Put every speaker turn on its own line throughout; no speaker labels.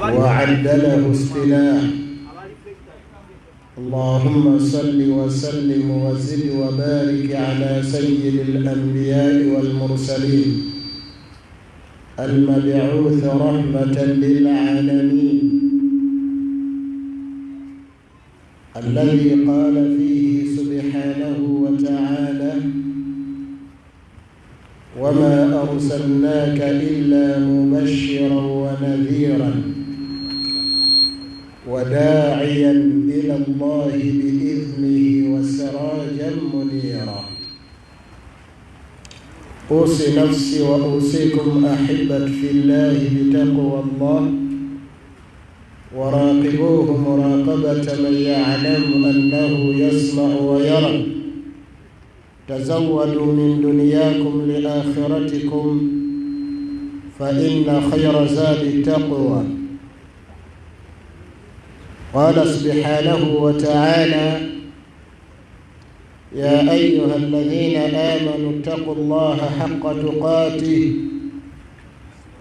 وعدله اصطلاح. اللهم صل وسلم وزد وبارك على سيد الأنبياء والمرسلين المبعوث رحمة للعالمين الذي قال فيه سبحانه وتعالى: وما أرسلناك إلا مبشرا ونذيرا وداعيا إلى الله بإذنه وسراجا منيرا. أوصي نفسي وأوصيكم أحبة في الله بتقوى الله، وراقبوه مراقبة من يعلم أنه يسمع ويرى. تزودوا من دنياكم لآخرتكم فإن خير زاد التقوى. قال سبحانه وتعالى: يا أيها الذين آمنوا اتقوا الله حق تقاته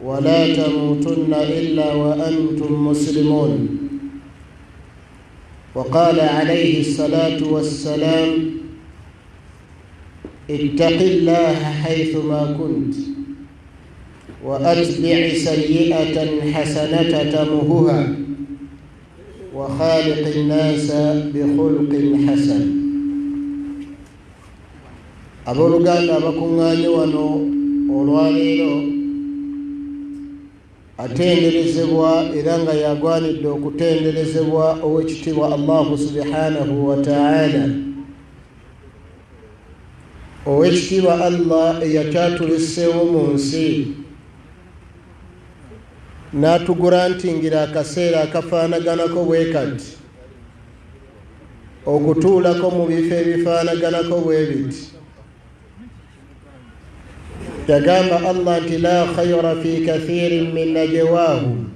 ولا تموتن إلا وأنتم مسلمون. وقال عليه الصلاة والسلام: اتق الله حيثما كنت وأتبع سيئة حسنة تمهها وخالق الناس بخلق حسن. Abooluganda abakuŋŋaanye wano olwaleero atenderezebwa era nga yagwanidde okutenderezebwa ow'ekitiibwa Allahu subhanahu wa ta'ala. Ow'ekitiibwa Allah eyakyatuliseewo mu nsi n'atugurantingira akaseera akafaanaganako bwe kati, okutuulako mu bifo ebifaanaganako bwe biti. Yagamba Allah nti la khayra fi kathirin min najwaahum,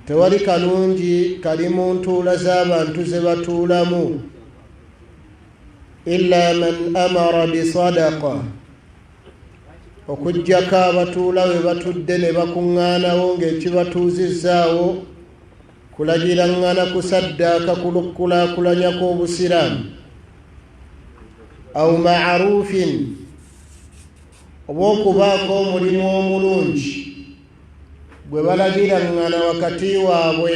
tewali kalungi kali mu ntuula z'abantu ze batuulamu, illa man amara bisadaqa, okuggyako abatuula we batudde ne bakuŋŋaanawo ng'ekibatuuzizzaawo kulagiraŋŋana kusaddaaka kulukkulaakulanya kw'obusiraamu, aw ma'ruufin, oba okubaako omulimu omulungi gwe balagiraŋŋana wakati waabwe.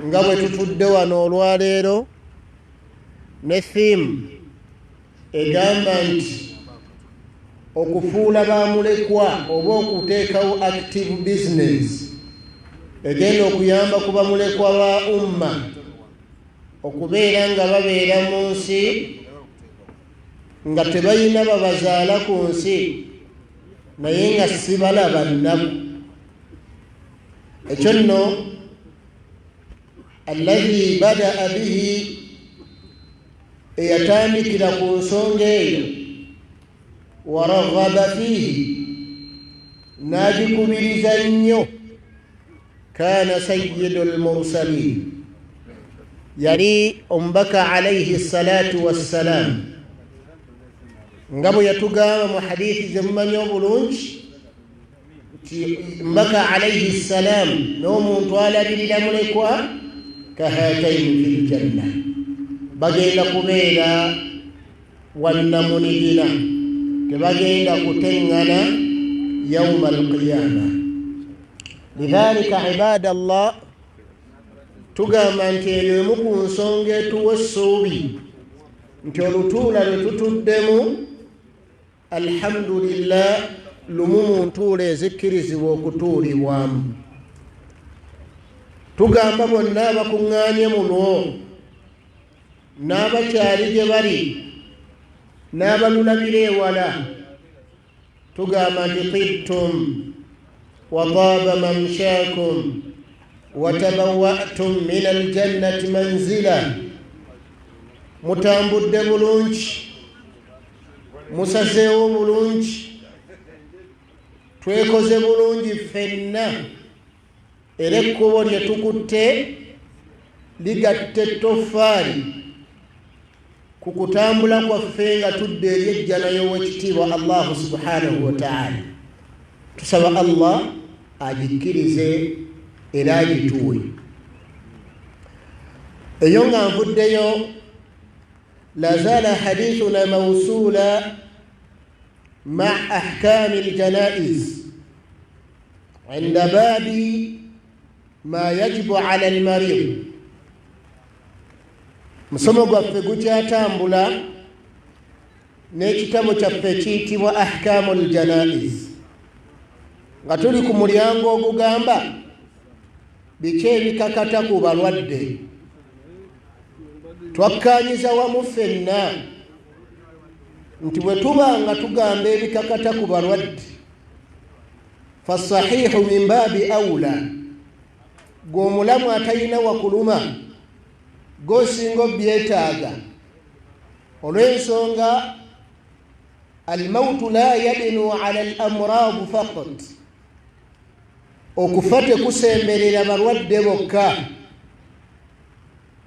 Nga bwe tutudde wano olwaleero ne theme egamba nti okufuula bamulekwa oba okuteekawo active business egenda okuyamba ku bamulekwa ba umma okubeera nga babeera mu nsi nga tebalina babazaala ku nsi naye nga si balaba nnaku. Ekyo nno alladhi badaa bihi, eyatandikira ku nsonga eyo, waraghaba fihi, n'agikubiriza nnyo, kaana sayyidul mursalin, yali omubaka alayhi salatu wassalaam. Nga bwe yatugamba mu hadithi ze mumanyi obulungi nti mbaka alayhi salaam n'omuntu alabirira mulekwa kahataini fil janna, bagenda kubeera wannamunigina, tebagenda kuteŋŋana yawma alqiyama. Lidhalika ibadallah, tugamba nti eno emu ku nsonga etuwa essuubi nti olutuula lwe tutuddemu alhamdulillah lumu mu ntuula ezikkirizibwa okutuulibwamu. Tugamba bonna abakuŋŋaanye muno, n'abakyali gye bali, n'abalulabira ewala, tugamba nti tibtum wa taaba mamshaakum wa tabawwa'tum min aljannati manzila. Mutambudde bulungi, musazeewo bulungi, twekoze bulungi ffenna, era ekkubo lye tukutte ligatta ettoffaali ku kutambula kwaffe nga tudde eri ejjana y'owekitiibwa Allahu subhanahu wa ta'ala. Tusaba Allah agikkirize era agituwe. Eyo nga nvuddeyo la zala hadithuna mawsula مع أحكام الجنائز عند باب ما يجب على المريض. musomo gwaffe gukyatambula n'ekitabo kyaffe kiyitibwa ahkamu ljanaiz nga tuli ku mulyango ogugamba biki ebikakata ku balwadde. Twakkaanyiza wamu ffenna nti bwe tuba nga tugamba ebikakata ku balwadde fasahihu min baabi awula, gw'omulamu atalina wakuluma gosinga obyetaaga olw'ensonga almautu la yadinu ala alamradu faqat, okufa tekusemberera balwadde bokka,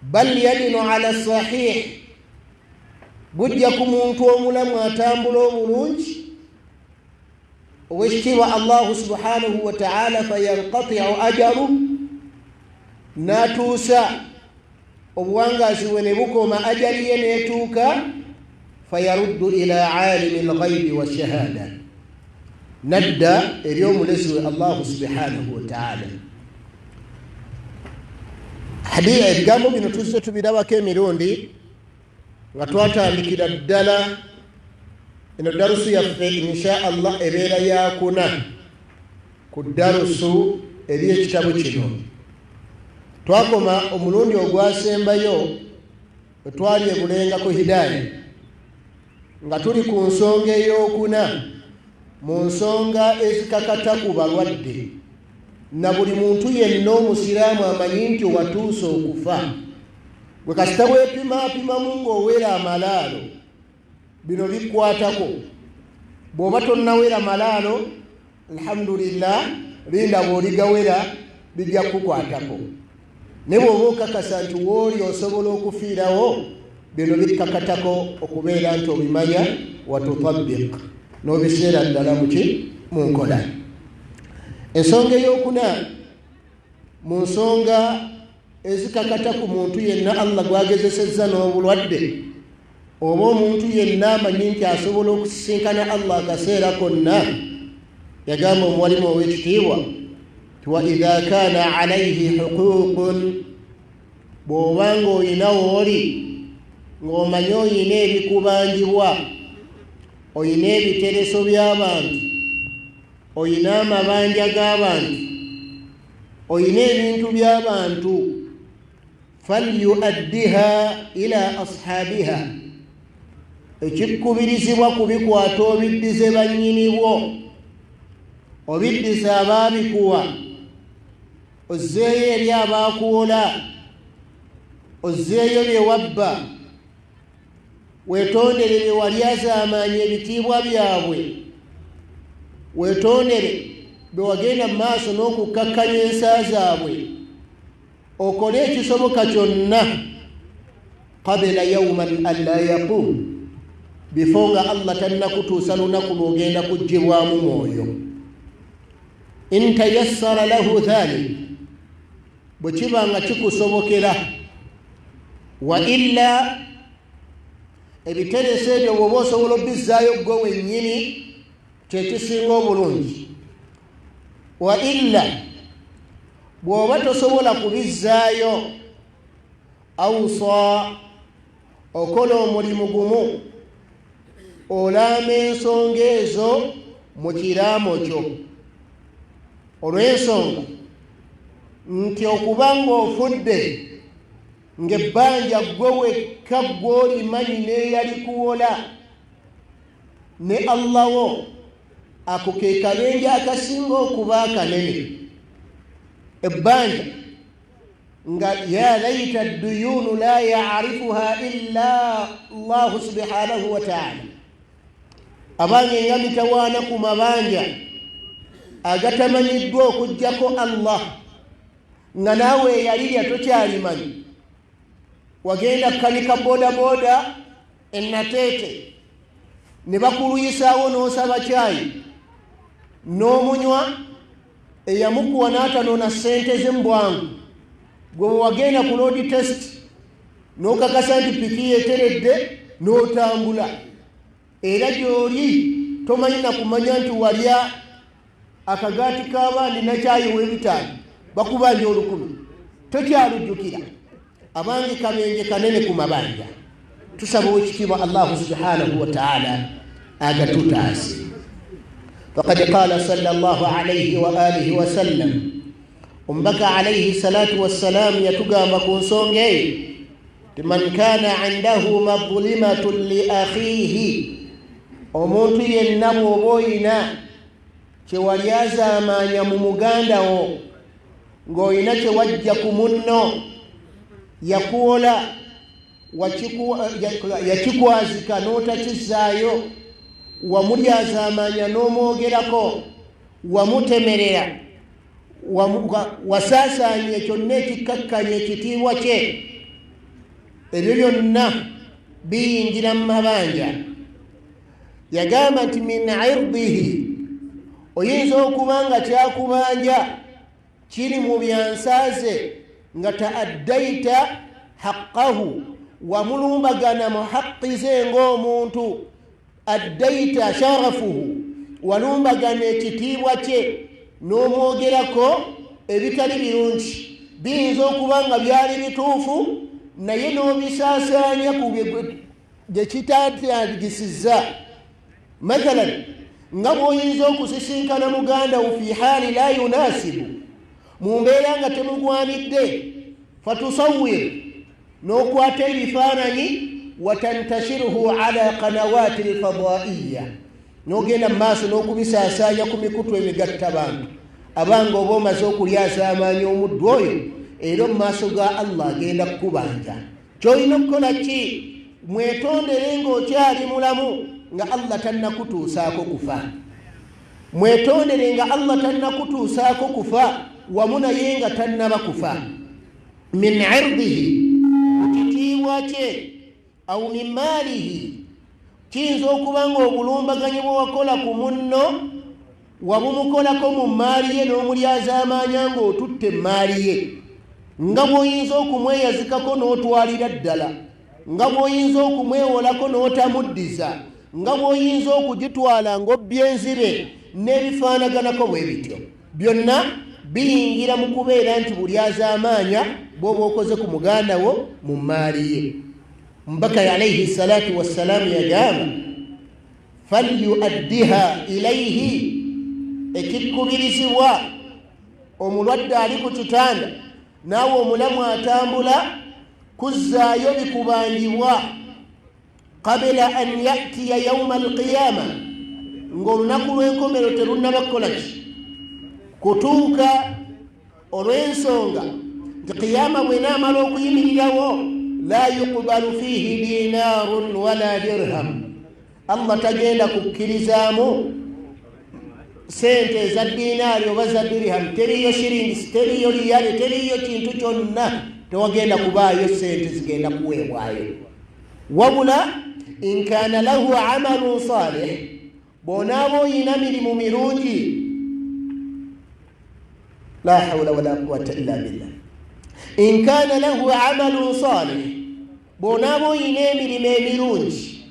bal yadinu ala sahih, bujja ku muntu omulamu atambula obulungi owekitiibwa Allahu subhanahu wa ta'ala fayanqatiu ajaru, n'atuusa obuwangazi bwe ne bukoma ajali ye n'etuuka fayaruddu ila alimi alghaibi washahada, nadda eri omulezi we Allahu subhanahu wa ta'ala. Ebigambo bino tuzze tubirabako emirundi nga twatandikira ddala eno darusu yaffe insha Allah ebeera yakuna ku darusu eri ekitabo kino. Twakoma omulundi ogwasembayo bwe twali ebulenga ku hidaaya nga tuli ku nsonga ey'okuna mu nsonga ezikakata ku balwadde, na buli muntu yenna omusiraamu amanyi nti watuuse okufa. Gwe kasita weepimapimamu ng'owera amalaalo, bino bikwatako. Bw'oba tonnawera malaalo, alhamdulillah, linda bw'oligawera bijja kukwatako. Ne bw'oba okakasa nti wooli osobola okufiirawo, bino bikakatako okubeera nti obimanya watutabbiq, n'obiseera ddala mu nkola. Ensonga ey'okuna mu nsonga ezikakata ku muntu yenna Allah gwagezesezza n'obulwadde, oba omuntu yenna amanyi nti asobola okusisinkana Allah akaseera konna, yagamba omuwalimu ow'ekitiibwa ti wa idha kana alayhi huququn, bw'obanga oyina wooli ng'omanyi oyina ebikubanjibwa, oyina ebitereso by'abantu, oyina amabanja g'abantu, oyina ebintu by'abantu, falyuaddiha ila ashabiha, ekikubirizibwa kubikwata obiddize bannyinibwo, obiddize abaabikuwa, ozzeeyo eri abaakuwola, ozzeeyo bye wabba, weetondere bye wali azaamaanya ebitiibwa byabwe, weetondere bwe wagenda mu maaso n'okukkakkanya ensa zaabwe, okole ekisoboka kyonna qabla yawman an la yaqum, bifo nga Allah tannakutuusa lunaku lw'ogenda kuggyibwamu mwoyo. In tayassara lahu dhalik, bwe kiba nga kikusobokera, wa illa ebiterese ebyo bw'oba osobola obizzaayo gwe wennyini kyekisinga obulungi, wa illa bw'oba tosobola kubizzaayo, awusa okola omulimu gumu, olama ensonga ezo mu kiraamo kyo, olw'ensonga nti okuba ng'ofudde ng'ebbanja gwe wekka gw'olimanyi n'eyalikuwola ne Allah wo, ako ke kabenje akasinga okuba akanene. Ebbanja nga ya laita duyunu la ya'rifuha illa Allah subhanahu wa ta'ala, abange nga mitawaana ku mabanja agatamanyiddwa okuggyako Allah, nga naawe eyalirya tokyalimanyi, wagenda kukanika bodaboda ennateete ne bakuluyisaawo n'osaba kyayi n'omunywa eyamukuwa n'atanona ssente ze mbwangu gwe wagenda ku road test n'okakasa nti piki yeteredde n'otambula era gy'oli tomanyi na kumanya nti walya akagaati k'abandi nakyayiwa ebitaano bakubanja 1000 tokyalujjukira abange kabenje kanene ku mabanja tusaba ekitiibwa Allahu subhanahu wa ta'ala agatutaase فقد قال صلى الله عليه وآله وسلم أمبك عليه الصلاة والسلام يتقام كونسونجي من كان عنده مظلمة لأخيه omuntu yenna bw'oba kyewalyaza amaanya mu muganda wo ng'olina kyewajja ku munno yakuwola yakikwazika n'otakizaayo wamulyaza amaanya n'omwogerako wamutemerera wasaasaanya kyonna ekikkakkanya ekitiibwa kye ebyo byonna biyingira mu mabanja yagamba nti min irdihi oyinza okuba nga kyakubanja kiri mu byansaaze nga taaddaita haqqahu wamulumbagana mu haqqi ze ng'omuntu addaita sharafuhu walumbagana ekitiibwa kye n'omwogerako ebitali birungi biyinza okuba nga byali bituufu naye n'obisaasaanya ku gye kitatagisizza mathalan nga bw'oyinza okusisinkana muganda wo fi haali la yunasibu mu mbeera nga temugwanidde fatusawwir n'okwata ebifaananyi watantashiruhu ala qanawati alfadaiya n'ogenda mu maaso n'okubisaasaanya ku mikutu emigatta bantu abanga oba omaze okulyaza amaanyi omuddu oyo era mu maaso ga Allah agenda kukubanja ky'olina okukola ki mwetondere ng'okyali mulamu nga Allah tannakutuusaako kufa mwetondere nga Allah tannakutuusaako kufa wamu naye nga tannaba kufa min irdihi kitiibwa kye au min maalihi kiyinza okuba nga obulumbaganyi bwe wakola ku munno wabumukolako mu maali ye n'omulyaza amaanya ng'otutte maali ye nga bw'oyinza okumweyazikako n'otwalira ddala nga bw'oyinza okumwewolako n'otamuddiza nga bw'oyinza okugitwala ng'obbye enzibe n'ebifaanaganako bwe bityo byonna biyingira mu kubeera nti bulyaza amaanya bw'oba okoze ku muganda wo mu maali ye mbaka alayhi salatu wassalamu yagamba falyuaddiha ilayhi ekikkubirizibwa omulwadde ali ku kitanda naawe omulamu atambula kuzzaayo bikubangibwa qabla an yatiya yauma alqiyama ng'olunaku lw'enkomero terunnaba kukola ki kutuuka olw'ensonga nti qiyama bw'enaamala okuyimirirawo la yuqbalu fihi dinaarun wala dirham Allah tagenda kukkirizaamu sente eza dinaari oba za dirham teriyo shiringisi teriyo liyale teriyo kintu kyonna tewagenda kubaayo sente zigenda kuweebwayo wabula in kaana lahu amalun salih bw'onaaba oyina mirimu mirungi la hawla wala quwwata illa billah in kaana lahu amalun salih bw'onaaba oyina emirimu emirungi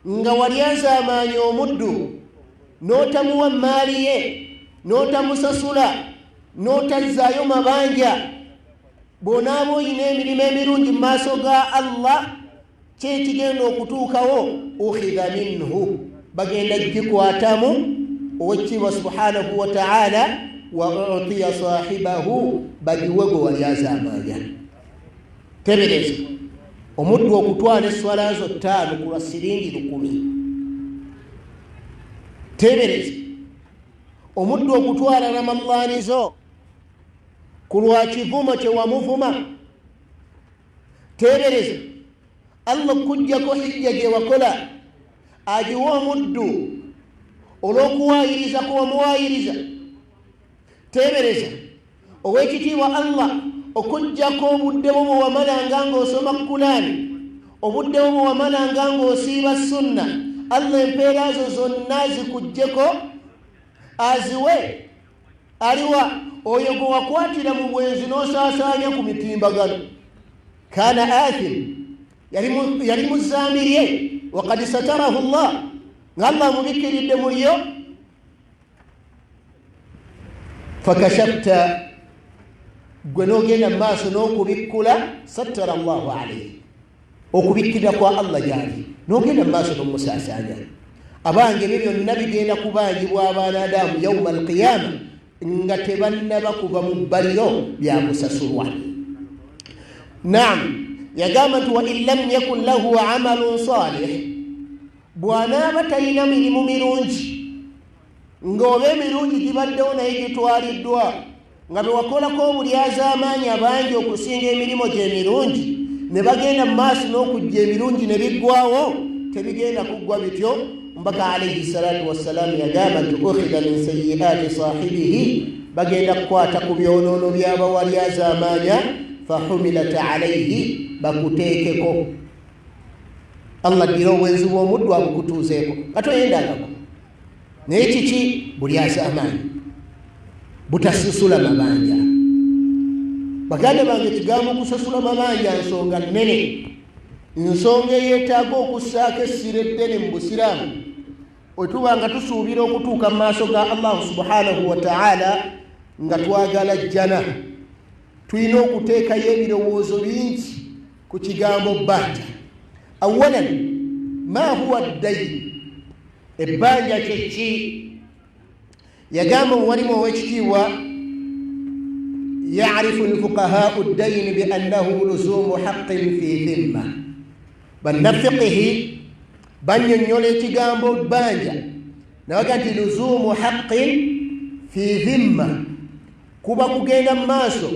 nga walyaza amaanyi omuddu n'otamuwa maali ye n'otamusasula n'otazzaayo mabanja bw'onaaba oyina emirimu emirungi mu maaso ga Allah kyekigenda okutuukawo ukhidha minhu bagenda gikwatamu owekitiibwa subhanahu wa ta'ala wa utiya sahibahu bagiwe gwe walyaza amaanya tebereza omuddu okutwala esswala zo 5 ku lwa siringi 10 tebereza omuddu okutwala ramadhaani zo ku lwa kivumo kye wamuvuma tebereza Allah kujjako hijja gye wakola agiwa omuddu olw'okuwaayiriza kuwamuwaayiriza tebereza ow'ekitiibwa Allah okujjako obudde bwo bwe wamalanga ng'osoma Qur'ani obudde bwo bwe wamalanga ng'osiiba sunna Allah empeera zo zonna zikujjeko aziwe aliwa oyo gwe wakwatira mu bwenzi n'osaasaanya ku mitimbagano kana athim yali muzambirye wakad satarahu llah nga Allah mubikiridde mulyo fakashafta gwe n'ogenda mu maaso n'okubikkula sattara Allahu alayhi okubikkirira kwa Allah gyali n'ogenda mu maaso n'omusaasaanya abange ebyo byonna bigenda kubangibwa abaana Adamu yawma alqiyama nga tebannaba kuva mu bbaliro bya kusasulwa. Naam, yagamba nti wa in lam yakun lahu amalun salih, bw'anaaba talina mirimu mirungi ng'oba emirungi gibaddewo naye gitwaliddwa nga be wakolako obulyazaamaanyi abangi okusinga emirimu gye emirungi ne bagenda mu maaso n'okujja ebirungi ne biggwawo, tebigenda kuggwa bityo. Mbaka alayhi salatu wassalamu yagamba nti ukhidha min sayyi'ati sahibihi, bagenda kukwata ku byonoono by'abawalyazaamaanya fahumilat alayhi, bakuteekeko. Allah ddira obwenzi bw'omuddu abukutuuzeeko katoyendangako naye kiki bulyazaamaanyi butasasula mabanja. Baganda bange kigambo kusasula mabanja nsonga nnene, nsonga eyeetaaga okussaako essira eddene mu busiraamu bwe tuba nga tusuubira okutuuka mu maaso ga Allah subhanahu wa ta'ala nga twagala jjana. Tulina okuteekayo ebirowoozo bingi ku kigambo bbanja. Awalan, ma huwa ad-dayn, ebbanja kyeki? Yagamba muwalimu ow'ekitiibwa ya'rifu al-fuqahaa'u ad-dayn bi annahu luzuumu haqqin fi dhimma. Bannafiqihi bannyonnyola ekigambo bbanja nabaga nti luzuumu haqqin fi dhimma, kuba kugenda mu maaso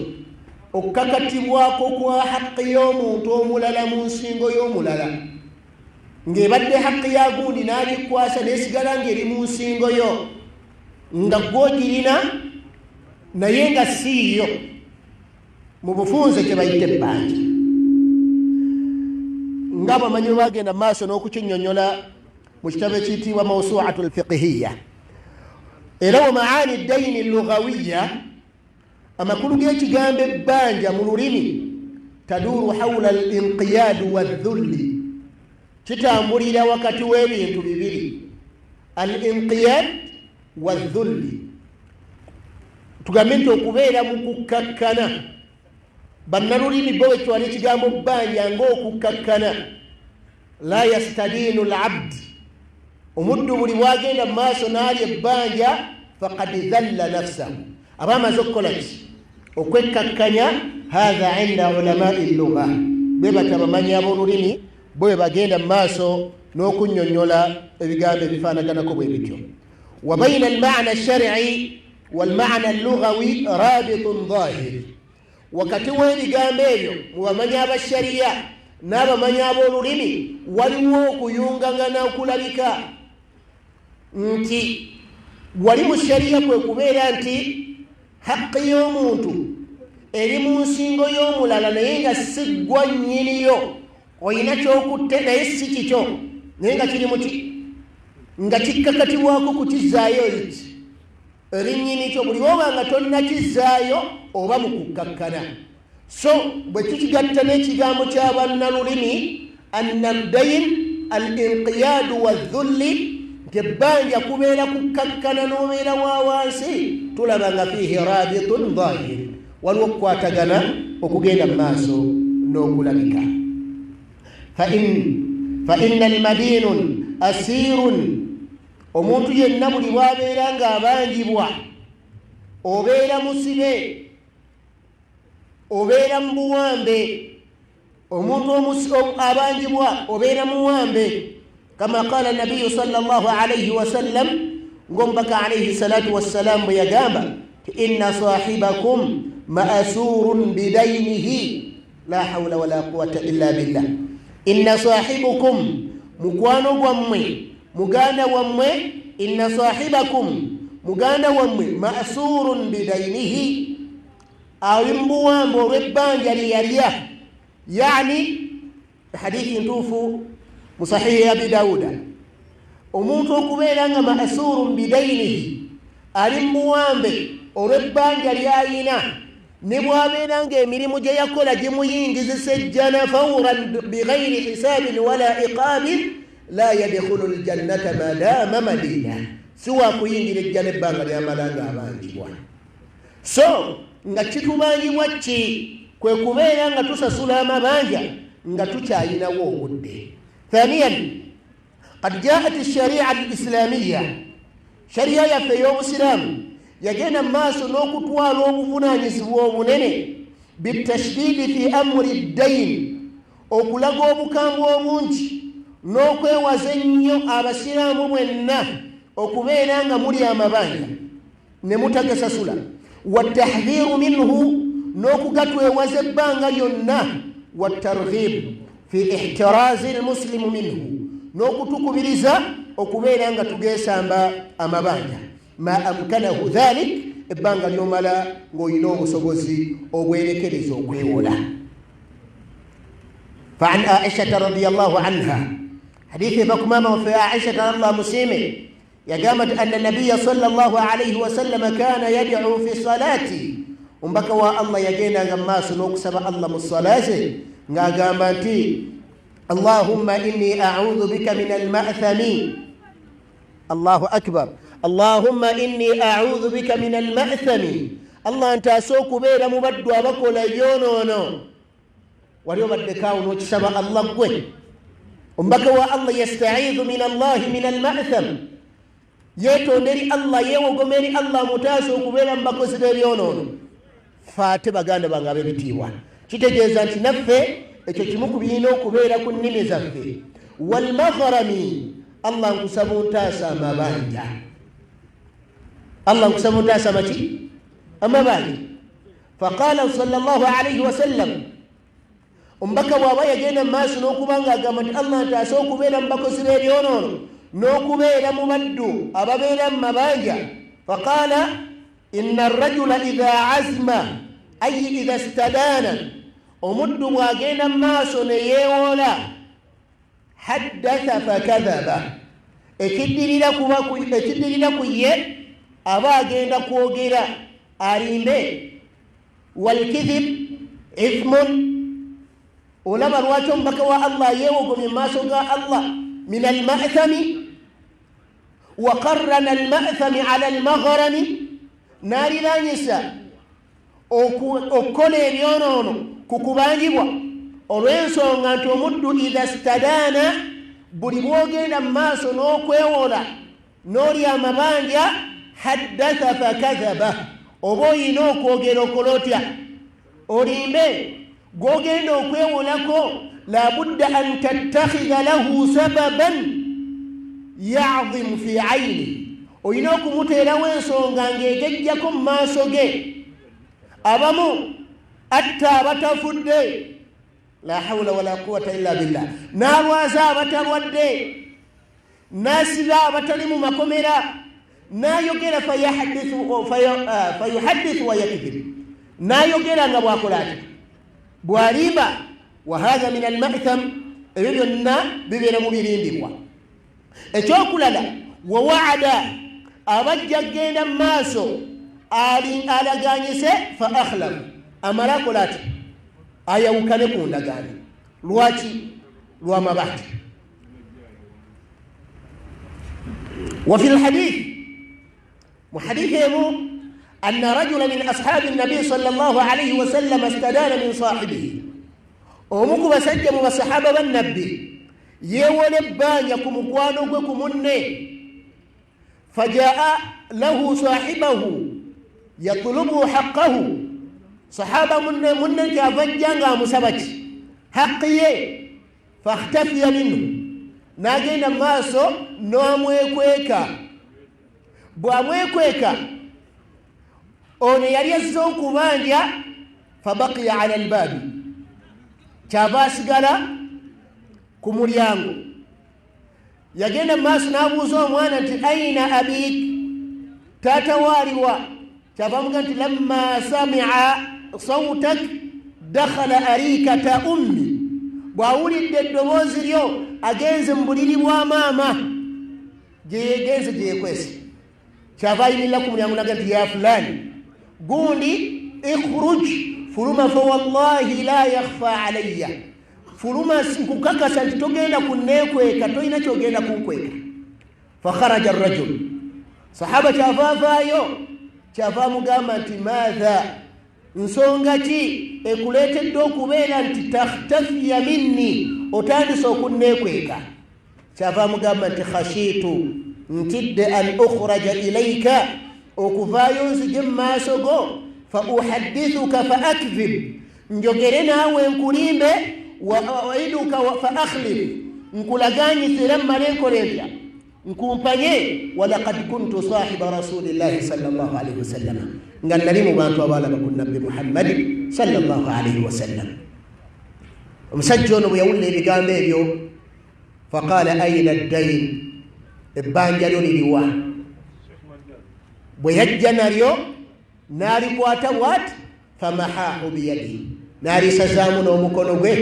okukakatibwako kwa haqqi y'omuntu omulala mu nsingo y'omulala, ng'ebadde haqqi ya gundi n'agikwasa n'esigala ng'eri mu nsingo yo nga gw'ogirina naye nga siiyo. Mu bufunze kye bayita ebbanja, ng'abamanyi bwe bagenda mu maaso n'okukinnyonnyola mu kitabo ekiyitibwa mawsu'atu al-fiqhiyya. Era wa maani ad-dayni al-lughawiyya, amakulu g'ekigambo ebbanja mu lulimi taduuru hawla al-inqiyaadu wadh-dhulli, kitambulira wakati w'ebintu bibiri, al-inqiyaad wadh-dhulli. Tugambe nti okubeera mu kukkakkana. Bannalulimi bo betwala ekigambo bbanja ng'okukkakkana. La yastadiinu al-abd, omuddu buli bw'agenda mu maaso n'alya ebbanja faqad dhalla nafsahu, aba amaze okukola ki? Okwekkakkanya. Hatha inda ulamaai llugha, bwe bati abamanyi ab'olulimi bwe bagenda mu maaso n'okunnyonnyola ebigambo ebifaanaganako bwe bityo. Wa bayna al-ma'na ash-shar'i wal-ma'na al-lughawi raabitun dhaahir, wakati w'ebigambo ebyo mu bamanyi abashariya n'abamanyi ab'olulimi waliwo okuyungangana okulabika nti wali mu shariya kwe kubeera nti haqqi y'omuntu eri mu nsingo y'omulala naye nga si ggwa nnyiniyo, olina kyokutte naye si kikyo, naye nga kiri muti nga kikkakatibwako kukizaayo eri nnyini kyo, buli woba nga tonnakizaayo oba mu kukkakkana. So bwe tukigatta n'ekigambo ky'abannalulimi anna ad-dayn al-inqiyaadu wadh-dhulli, nti ebbanja kubeera kukkakkana n'obeera wa wansi, tulaba nga fiihi raabitun dhaahir, waliwo okukwatagana okugenda mu maaso n'okulabika. fa inna al-madiinun asiirun, omuntu yenna buli bw'abeera ng'abangibwa, obeera musibe, obeera mu buwambe, omuntu abangibwa obeera muwambe. Kama qala nabiyu sallallahu alayhi wa sallam, ng'omubaka alayhi salatu wassalam bwe yagamba ti inna sahibakum ma'asurun bidaynihi la hawla wala quwwata illa billah. Inna sahibukum, mukwano gwammwe, muganda wammwe, inna sahibakum, muganda wammwe, ma'asurun bidaynihi, ali mu buwambe olw'ebbanja lye yalya. Yani hadithi ntuufu mu sahihi Abi Dawuda, omuntu okubeera nga ma'asurun bidaynihi, ali mu buwambe olw'ebbanja lyayina ne bw'abeera ng'emirimu gye yakola gimuyingizisa ejjana fawran bighayri hisaabin wala iqaabin la yadkhulu ljannata madama madina si wakuyingira ejjana ebbanga lyamala ng'abanjibwa. So nga kitubangibwa ki kwe kubeera nga tusasula amabanja nga tukyayinawo obudde. Thaniyan qad jaat alshari'a alislamiyya, shari'a yaffe ey'obusiraamu yagenda maaso n'okutwala obuvunaanyizibwa obunene bitashdidi fi amri ddayini, okulaga obukambwe obungi n'okwewaza ennyo abasiraamu bwenna okubeera nga muli amabanja ne mutagasasula, wattahdhiru minhu n'okugatwewaza ebbanga lyonna, wattarghibu fi ihtiraazi almuslimu minhu n'okutukubiriza okubeera nga tugeesamba amabanja ma amkanahu dhalik ebbanga lyomala ng'olina obusobozi obwerekereza okwewola. فعن عائشة رضي الله عنها حديث بكمامة في عائشة الله مسيمة يقامت أن النبي صلى الله عليه وسلم كان يدعو في الصلاة ومبكوا الله يجينا غماس نوكسب الله من الصلاة قامتي اللهم إني أعوذ بك من المأثم. الله أكبر. اللهم إني أعوذ بك من المأثم. الله أنت أسوك بين مبدو أبكو ليونونو واليوم الدكاو نوكسب الله قوي ومبكوا الله يستعيذ من الله من المأثم yeto nderi Allah yewo gomeri Allah mutaso kubera mbako sideriono fate baganda bangabe bitiwa kitegeeza nti naffe ekyo kimu kubino kubeera ku nnimi zaffe. Wal maghrami, Allah nkusaba ontaasa amabanja. Allah nkusaba ontaasa maki amabanja. Faqala sallallahu alayhi wa sallam, ombaka bw'aba yagenda mu maaso n'okubanga agamba nti Allah ntaasa okubeera mbako sideriono n'okubeera mu baddu ababeera mu mabanja. Faqala inna arrajula idha azma ay idha istadana, omuddu bw'agenda mu maaso ne yeewola, haddatha fakadhaba, ekiddirira ku ye aba agenda kwogera alimbe. Walkidhib ithmun, olaba lwaki omubaka wa Allah yeewogomye mu maaso ga Allah. Min alma'thami wa qarrana alma'thami ala almaghrami, n'aliranyisa okukola ebyonoono ku kubanjibwa olw'ensonga nti omuddu idha stadaana, buli bw'ogenda mu maaso n'okwewola n'olya amabanja, haddatha fakadhaba, oba oyina okwogera okola otya olimbe. Gw'ogenda okwewolako labudda an tattakhidha lahu sababan ya'dhimu fi 'ayni, oyina okumuteerawo ensonga ng'egejjako mu maaso ge. Abamu atta abatafudde, la hawla wala quwwata illa billah, n'alwaza abatalwadde, n'asiba abatali mu makomera, n'ayogera fayuhaddithu wa yakdhib, n'ayogera nga bw'akola ati bw'alimba. Wa hadha min alma'tham, ebyo byonna bibeera mu birindibwa. Ekyokulala, wa wa'ada, abajja genda mu maaso alaganyise fa akhlaf, amala akola ati ayawukane ku ndagaano. Lwaki? Lw'amabanja. Wa fi lhadith, mu hadithi emu, anna rajula min ashabi nabi sallallahu alayhi wa sallam istadana min sahibihi, omu ku basajja mu basahaba bannabbi yeewola ebbanja ku mukwano gwe ku munne. Fajaa lahu sahibahu yatlubu haqqahu, sahaba munne kyava ajja ng'amusaba ki haqqi ye. Fakhtafiya minhu, n'agenda mu maaso n'amwekweka. Bw'amwekweka, ono yali azze okubanja. Fabaqiya ala albaabi, kyava asigala ku mulyango. Yagenda mu maaso n'abuuza omwana nti aina abik, taata waaliwa? Kyava amuga nti lamma sami'a sawtak dakhala arikata ummi, bw'awulidde eddoboozi lyo agenze mu buliri bwa maama, gye yegenze gye yekwese. Kyava ayimirira ku mulyango n'aga nti ya fulani, gundi ikhruj fuluma fa wallahi la yakhfa alayya fuluma nkukakasa nti togenda kunneekweka toyina kyogenda kunkweka fa kharaja arrajul sahaba kyavavaayo kyava mugamba nti maatha nsonga ki ekuleetedde okubeera nti takhtafiya minni otandise okunneekweka kyava mugamba nti khashiitu ntidde an ukhraja ilayka okuvaayo nzije mu maaso go fa uhaddithuka fa akdhib njogere naawe nkulimbe waiduka fa akhlif nkulaganyisira mmale nkole ntya nkumpanye walaqad kuntu sahiba rasulillahi sallallahu alaihi wasallam nga nali mu bantu abalaba ku nabbi muhammadi sallallahu alaihi wasallam omusajja ono bwe yawulira ebigambo ebyo faqala aina addain ebbanja lyo liriwa bwe yajja nalyo n'alikwata bw'ati famahaahu biyadihi n'alisazaamu n'omukono gwe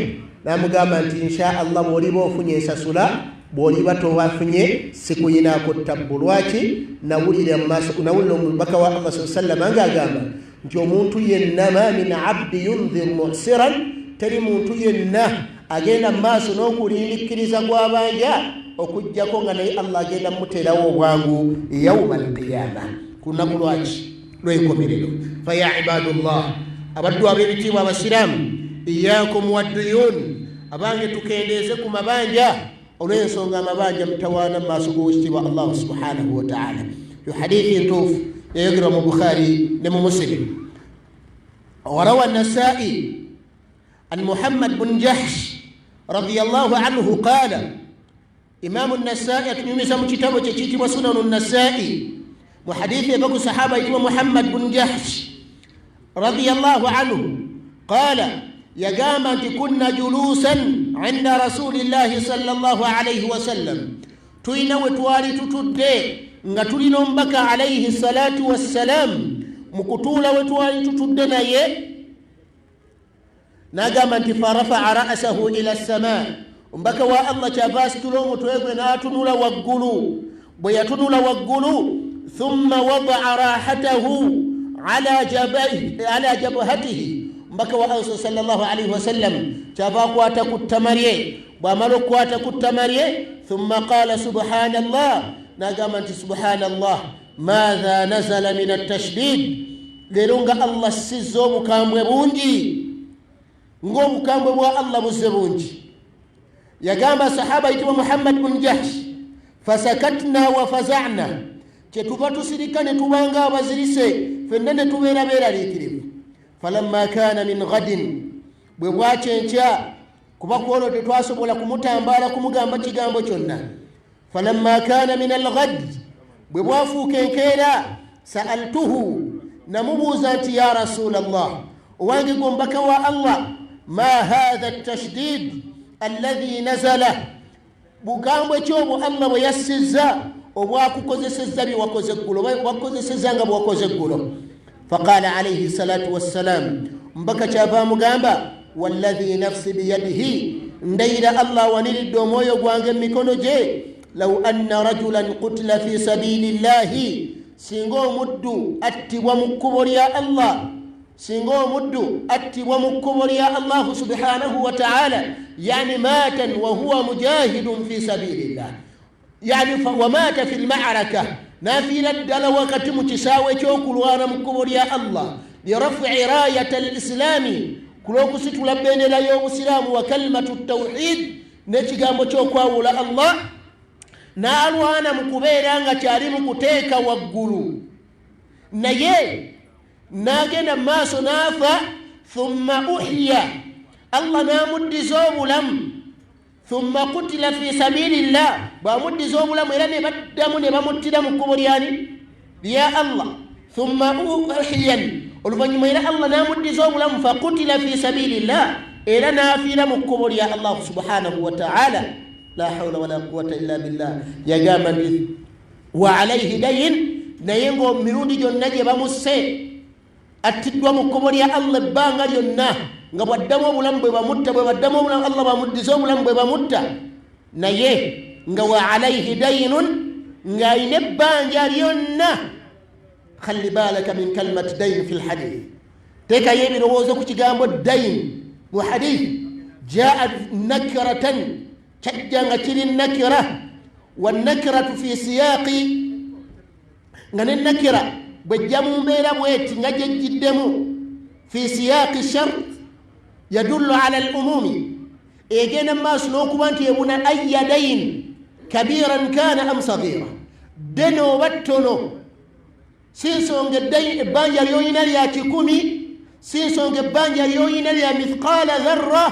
n'amugamba nti insha allah bw'oliba ofunye ensasula bw'oliba towafunye sikuyinaako ttabbu lwaki nawulira omubaka wa allah saa sallama ng'agamba nti omuntu yenna ma min abdi yundhir muhsiran teri muntu yenna agenda mu maaso n'okulindikkiriza gw'abanja okujjako nga naye allah agenda muteerawo obwangu yawma alqiyama ku lunaku lwaki lw'enkomerero fa ya ibadullah abaddu ab'ebitiibwa abasiraamu iyakum wadduyun abange tukendeeze ku mabanja olw'ensonga amabanja mutawaana mu maaso g'owekitiibwa allahu subhanahu wa taala yo hadithi entuufu yayogerwa mu bukhari ne mu muslim warawa nasai an muhammad bun jahsh radiyallahu anhu qala imamu nasai atunyumiza mu kitabo kye kiyitibwa sunanu nasai mu hadithi eva ku sahaba ayitibwa muhammad bun jahsh radiyallahu anhu qala yagamba nti kunna julusan inda rasulillahi sallallahu alayhi wasallam tuyina we twali tutudde nga tulina omubaka alayhi salatu wassalam mu kutuula we twali tutudde naye n'agamba nti farafaa ra'sahu ila as-samaa omubaka wa allah kyava asitula omutwe gwe n'atunula waggulu bwe yatunula waggulu thumma wadaa rahatahu ala jabhatihi mbaka wa allah sallallahu alayhi wasallam kyava akwata ku ttama lye bw'amala okukwata ku ttama lye thumma qaala subhanallah n'agamba nti subhanallah maatha nazala min attashdid leero nga allah assizza obukambwe bungi ng'obukambwe bwa allah buzze bungi yagamba sahaba ayitibwa muhammad bun jahsh fasakatna wa faza'na kyetuva tusirika ne tubanga abazirise fenna ne tubeera beeraliikirivu falamma kana min ghadin bwe bwakyenkya kuba kwolwo tetwasobola kumutambaala kumugamba kigambo kyonna falamma kana min alghad bwe bwafuuka enkeera sa'altuhu namubuuza nti ya rasulallah owange gwe omubaka wa allah ma hatha attashdid alladhi nazala bugambwe kyobwo allah bwe yassizza obwakukozesezza byewakoze eggulo wakozesezza nga bwewakoze eggulo faqala alayhi salatu wassalam mbaka kyava mugamba walladhi nafsi biyadihi ndayira allah waniridde omwoyo gwange emikono gye law anna rajulan qutila fi sabilillahi singa omuddu attibwa mu kkubo lya allah singa omuddu attibwa mu kkubo lya allahu subhanahu wa taala yani matan wa huwa mujahidun fi sabilillah yani wamata fi lmaraka nafiira ddala wakati mu kisaawe ekyokulwana mu kkubo lya allah lirafi rayat alislami kulw'okusitula bendera y'obusiraamu wa kalimatu tawhid n'ekigambo ky'okwawula allah n'alwana mu kubeera nga kyali mu kuteeka waggulu naye n'agenda mu maaso n'afa thumma uhiya allah n'amuddiza obulamu thumma qutila fi sabilillah bw'amuddiza obulamu era ne baddamu ne bamuttira mu kkubo lyani lya allah thumma uhiyan oluvannyuma era allah n'amuddiza obulamu faqutila fi sabilillah era n'afiira mu kkubo lya allah subhanahu wa ta'ala la hawla wala quwwata illa billah yagamba nti wa alayhi dayin naye ng'emirundi gyonna gye bamusse attiddwa mu kkubo lya allah ebbanga lyonna nga bwaddamu obulamu bwe bamutta bwe baddamu obulamu allah bamuddiza obulamu bwe bamutta naye nga wa alayhi dayinun ng'alina ebbanja lyonna خلي بالك من كلمة دين في الحديث تيكا يبي روزو كتجامو الدين وحديث جاء نكرة تجانا تري النكرة والنكرة في سياق غن النكرة بجامو ميلا ويت نجد جدمو في سياق الشرط يدل على الأموم إيجينا ما سنوكو أنت يبون أي دين كبيرا كان أم صغيرا دنو واتنو سينسونج الدين بانجا يوينا ليا تكوني سينسونج بانجا يوينا ليا مثقال ذرة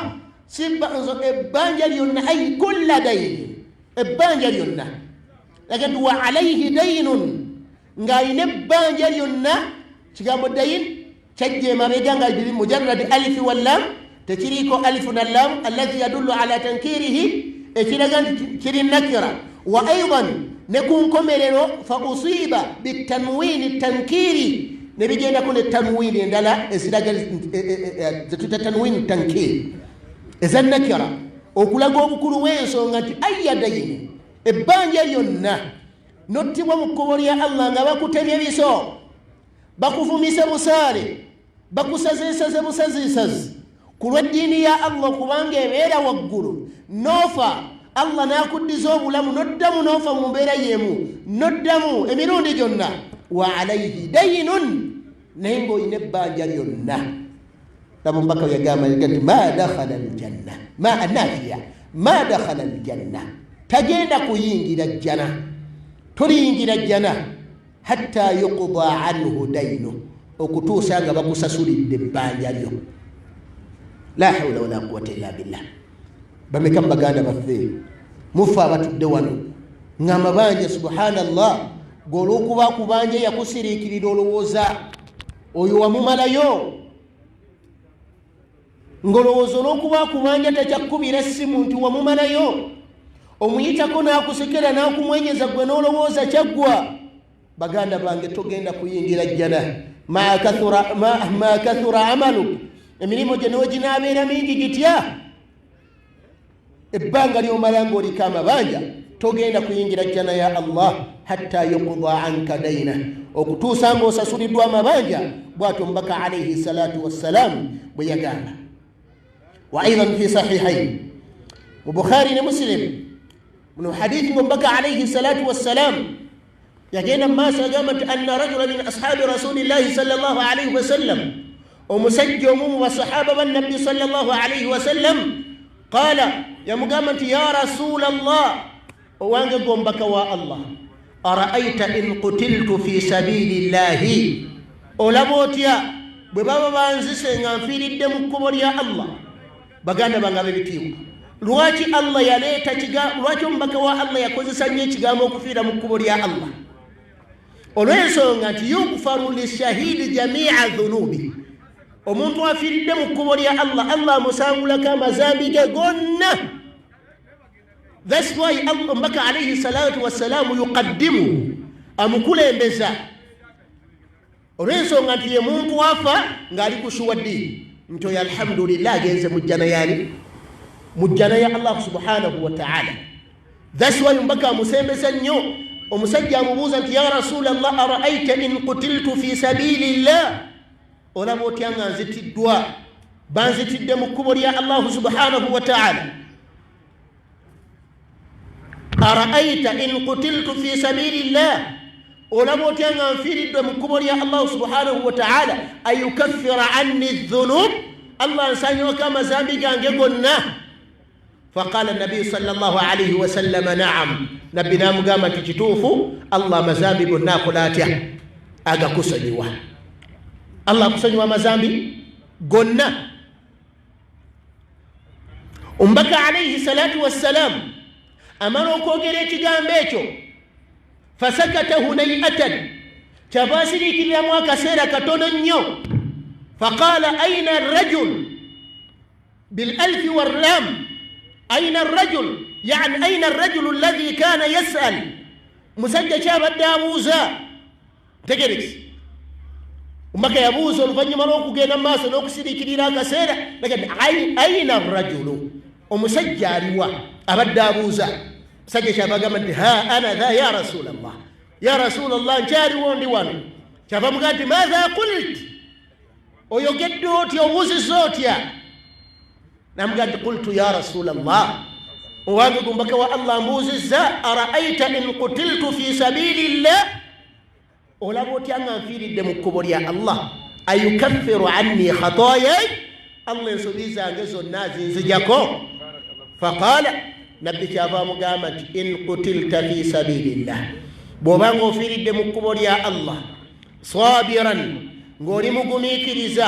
بانجا يونا أي كل دين بانجا يونا لكن هو عليه دين غاين بانجا يونا تجامو الدين تجي ما بيجان مجرد ألف واللام تشريكو ألف واللام الذي يدل على تنكيره تشري النكرة وأيضا نكون كمرينو فأصيب بالتنوين التنكيري نبيجي نكون التنوين لا التنوين التنكيري إذا النكرة وكلا جو كل ويسو نتي أي دين إبانجا يونا نوتي ومكوريا الله نباكو تنيريسو باكو فميسا مساري باكو سازيساز مسازيساز كل الدين يا الله كوانجي ميرا وقلو نوفا الله ناكد زوب لم ندم نوفا مبيرا يمو ندم اميرون دي جنة وعليه دين نهنغو ينبا جريونا لما بكوا يقام يقول ما دخل الجنة ما النافية ما دخل الجنة تجينا كوينجي الجنة ترينجي الجنة حتى يقضى عنه دينه وكتوسا غبا سسولي دبان جريو لا حول ولا قوة إلا بالله بمكان بغانا بفي مفابة الدوانو ngama banje subhanallah golo kuba kubanje yakusirikiri dolowooza oyo wamumalayo ngolowoozo n'okuba kubanje takyakubira essimu nti wamumalayo omuyitako n'akusekera n'akumwenyeza gwe n'olowooza kyaggwa baganda bange togenda kuyingira jjana ma kathura amalu emirimu gye n'oginabeera mingi gitya ebbanga ly'omala ng'oliko amabanja togenda kuyingira jjana ya Allah hatta yuqda anka daina okutuusa ng'osasuliddwa amabanja bw'atyo omubaka alayhi salatu wassalam bwe yagamba wa aidan fi sahihain mu Bukhari ne Muslim من حديث من بكى عليه الصلاة والسلام يجينا ما سجمت أن رجلا من أصحاب رسول الله صلى الله عليه وسلم ومسجم وصحابة النبي صلى الله عليه وسلم قال يا مقامت يا رسول الله وانقم بكى الله أرأيت إن قتلت في سبيل الله ولبوت يا ببابا بانزسين في الدم كبر يا الله بقانا بقانا بكيو lwaki Allah yaleeta lwaki omubaka wa Allah yakozesa nnyo ekigambo okufiira mu kkubo lya Allah olw'ensonga nti yukufaru lishahidi jamia dhunubi omuntu afiiridde mu kkubo lya Allah Allah amusangulako amazambi ge gonna. That's why omubaka alayhi salatu wassalaamu yuqaddimu amukulembeza olw'ensonga nti ye muntu afa ng'ali kushuwa ddiini nti oyo alhamdulillah agenze mu jjana yani mujjana ya Allah subhanahu wa ta'ala. That's why mbaka musembesa nnyo omusajja amubuuza nti ya Rasulallah ara'ayta in qutiltu fi sabilillah olaba otya nga nzitiddwa banzitidde mu kkubo lya Allah subhanahu wa ta'ala. Ara'ayta in qutiltu fi sabilillah olaba otya nga nfiiriddwe mu kkubo lya Allah subhanahu wa ta'ala ayukaffira anni dhunub Allah nsanyuwako amazambi gange gonna. فقال النبي صلى الله عليه وسلم نعم نبينا مقامة تجتوفوا الله مزامبي قلنا قلاتها أغا كسنيوا الله كسنيوا مزامبي قلنا أمبكى عليه الصلاة والسلام أمانو كوغيريتي جامبيتو فسكت هنيئة تفاسري كلاموا كسيرا كتوننيو فقال أين الرجل بالألف واللام أين الرجل يعني أين الرجل الذي كان يسأل مسجد شاب الدابوزا تجريس وما كان يبوز الفني مروكو جينا ما سنوك سيدي كديرا كسيرة لكن أين الرجل ومسجد روا أبد دابوزا سجد شاب قامت ها أنا ذا يا رسول الله يا رسول الله جاري وان ديوان kyava mugati madha qult oyogedde otya obuuzizza otya namugati qultu ya rasul allah owange gumbaka wa allah mbuuzizza araaita in qutiltu fi sabilillah olaba otya nga nfiiridde mu kkubo lya allah ayukaffiru anni khataayay allah ensobi zange zonna zinzijako faqala nabbi kyava mugamba nti in qutilta fi sabilillah bw'obanga ofiiridde mu kkubo lya allah sabiran ng'oli mugumiikiriza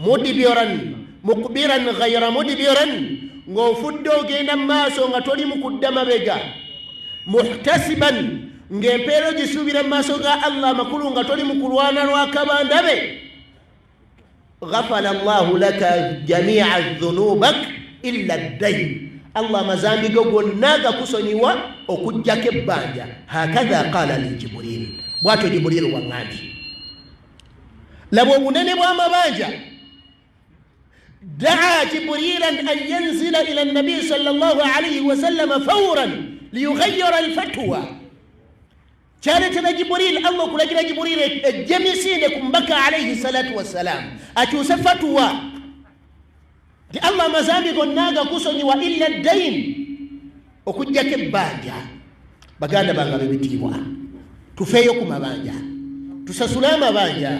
mudbiran muqbiran ghayra mudbiran ng'ofudde ogenda mu maaso nga toli mu kudda mabega muhtasiban ng'empeero gisuubira mu maaso ga allah amakulu nga toli mu kulwana lwakabandabe ghafala allahu laka jamia dhunubak illa ddain allah amazambi go gonna gakusonyiwa okujjako ebbanja hakadha qala li jibril bw'atyo jibril waŋŋambye laba obunene bw'amabanja دعا جبريلا أن ينزل إلى النبي صلى الله عليه وسلم فورا ليغير الفتوى كانت جبريل الله كل جبريل الجمسين يكون بكى عليه الصلاة والسلام أتوسف فتوى دي الله مزامي قلنا قصني وإلا الدين وكجك باجا بقانا بقى ببتيوا تفيكم باجا تسسلام باجا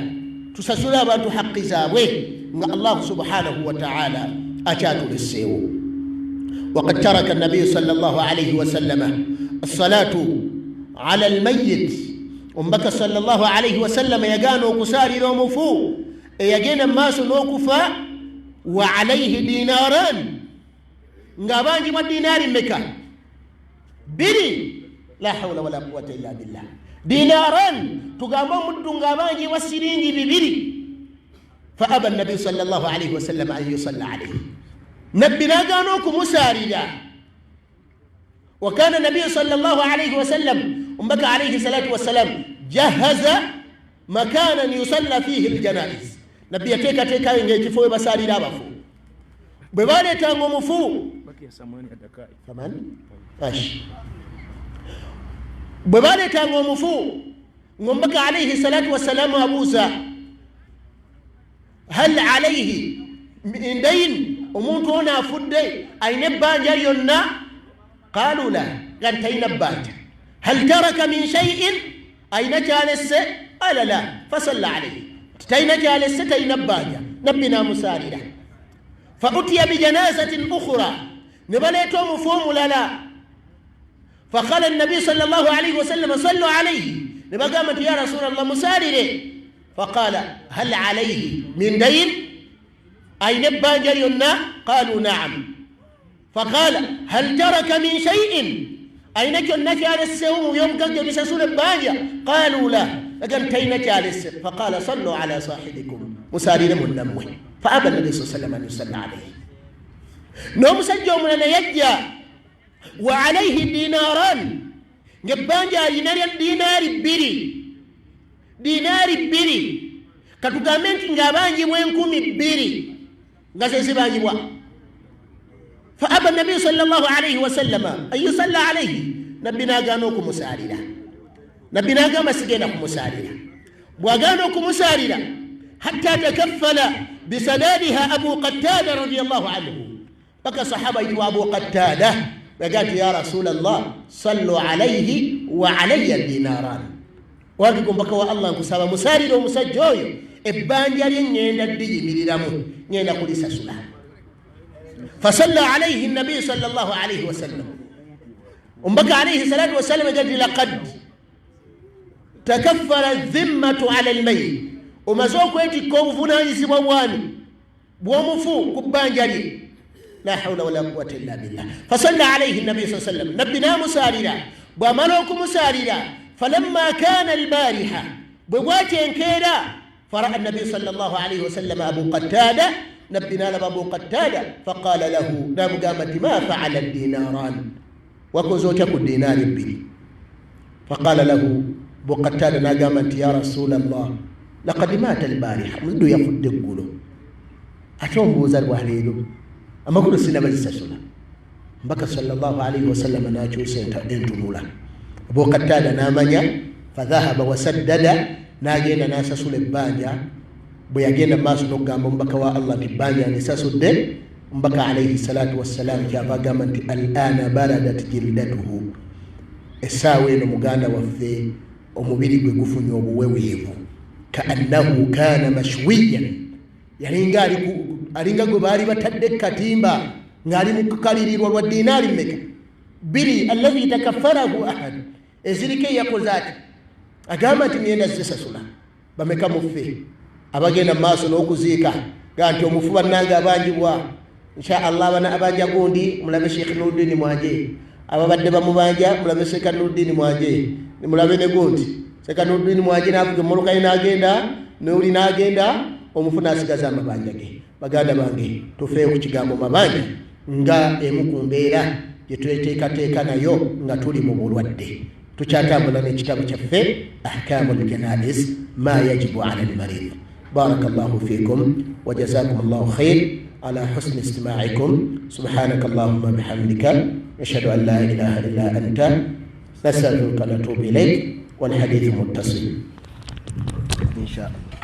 تسسلام تحق زاوي الله سبحانه وتعالى أجاد للسيو وقد ترك النبي صلى الله عليه وسلم الصلاة على الميت ومبكى صلى الله عليه وسلم يقانو كساري رومفو يقين الناس نوكفا وعليه ديناران نغابانجي والدينار مكا بني لا حول ولا قوة إلا بالله ديناران تقامو مدو نغابانجي والسرينجي ببري فأبى النبي صلى الله عليه وسلم أن يصلى عليه نبنا قانوكم مساردا وكان النبي صلى الله عليه وسلم ومبكى عليه الصلاة والسلام جهز مكانا يصلى فيه الجنائز نبي تيكا ينجفوا بساردا بفو ببالي تانغو مفو بكي 8 دقائق 8 ماشي ببالي تانغو مفو ومبكى عليه الصلاة والسلام أبوسا هل عليه من دين ومنتو هنا فدي أين بانجا ينا قالوا لا قال تين بانجا هل ترك من شيء أين جالس قال لا فصلى عليه تين جالس تين بانجا نبنا مساردا فأتي بجنازة أخرى نبليتهم مفهوم لا فقال النبي صلى الله عليه وسلم صلوا عليه نبقى قامت يا رسول الله مساردا فقال هل عليه من دين أين بانجا ينا قالوا نعم فقال هل ترك من شيء أين كنا جالس يوم قد يسسون بانجا قالوا لا لكن تين جالس فقال صلوا على صاحبكم مسارين من نموه فأبى النبي صلى الله عليه وسلم أن يصلى عليه نوم سجوا من يجا وعليه ديناران بانجا دينار بيري dinari 2 katugambenti ngabanji mwenkumi 2 ngasesibajibwa فأبى النبي صلى الله عليه وسلم أن يصلى عليه نبينا قانوكم مساردا نبينا قام سجينكم مساردا وقانوكم مساردا حتى تكفل بسدادها أبو قتادة رضي الله عنه بقى صحابة أبو قتادة وقالت يا رسول الله صلوا عليه وعلي الديناران wagikum baka wa Allah kusaba musariro musajjoyo ebbanja lyengenda dijimiramu ngenda kulisasula fasalla alayhi an-nabi sallallahu alayhi wa sallam umbaka alayhi salatu wa sallam qad laqad takaffara adh-dhimmatu ala al-mayyit umazoko eti ko buvunanyizibwa bwani bwomufu kubbanja lye la hawla wala quwwata illa billah fasalla alayhi an-nabi sallallahu alayhi wa sallam nabina musarira bwamaloku musarira فلما كان البارحة بواتين كيدا فرأى النبي صلى الله عليه وسلم أبو قتادة نبنا أبو قتادة فقال له نام قامت ما فعل الديناران وكزوجك الدينار بي فقال له أبو قتادة قامت يا رسول الله لقد مات البارحة منذ يفد قوله أتوم بوزر وحليله أما كل السنة بجسسنا بك صلى الله عليه وسلم ناجو سينتا انتمولا أبو قتادة نامنيا fadhahaba wasaddada nagenda nasasula ebbanja bwe yagenda maaso n'okugamba omubaka wa Allah nti ebbanja nisasudde omubaka alayhi salatu wassalam kyava agamba nti alana baradat jildatuhu essaawa eno muganda waffe omubiri gwe gufunye obuweweevu kaannahu kana mashwiyan alinga gwe baali batadde katimba ng'ali mu kukalirirwa lwa dinaari mmeka biri alladhi takaffarahu ahad eziriko eyakoze ati agamba nti ngenda zisasula bameka muffe abagenda mu maaso n'okuziika ga nti omufu bannange abanjibwa insha Allah abana abanja gundi mulabe Sheikh Nuruddin Mwaje ababadde bamubanja mulabe Sheikh Nuruddin Mwaje mulabe ne gundi Sheikh Nuruddin Mwaje navuga muluka inagenda n'oli nagenda omufu nasigaza amabanja ge baganda bange tufeeyo ku kigambo mabanja nga emu ku mbeera gye tweteekateeka nayo nga tuli mu bulwadde tukyatambula n'ekitabo kyaffe ahkamul janaiz ma yajibu ala almarid. barakallahu fikum wa jazakumullahu khair على حسن استماعكم. سبحانك اللهم بحمدك نشهد أن لا إله إلا أنت نستغفرك ونتوب إليك والحديث متصل إن شاء الله.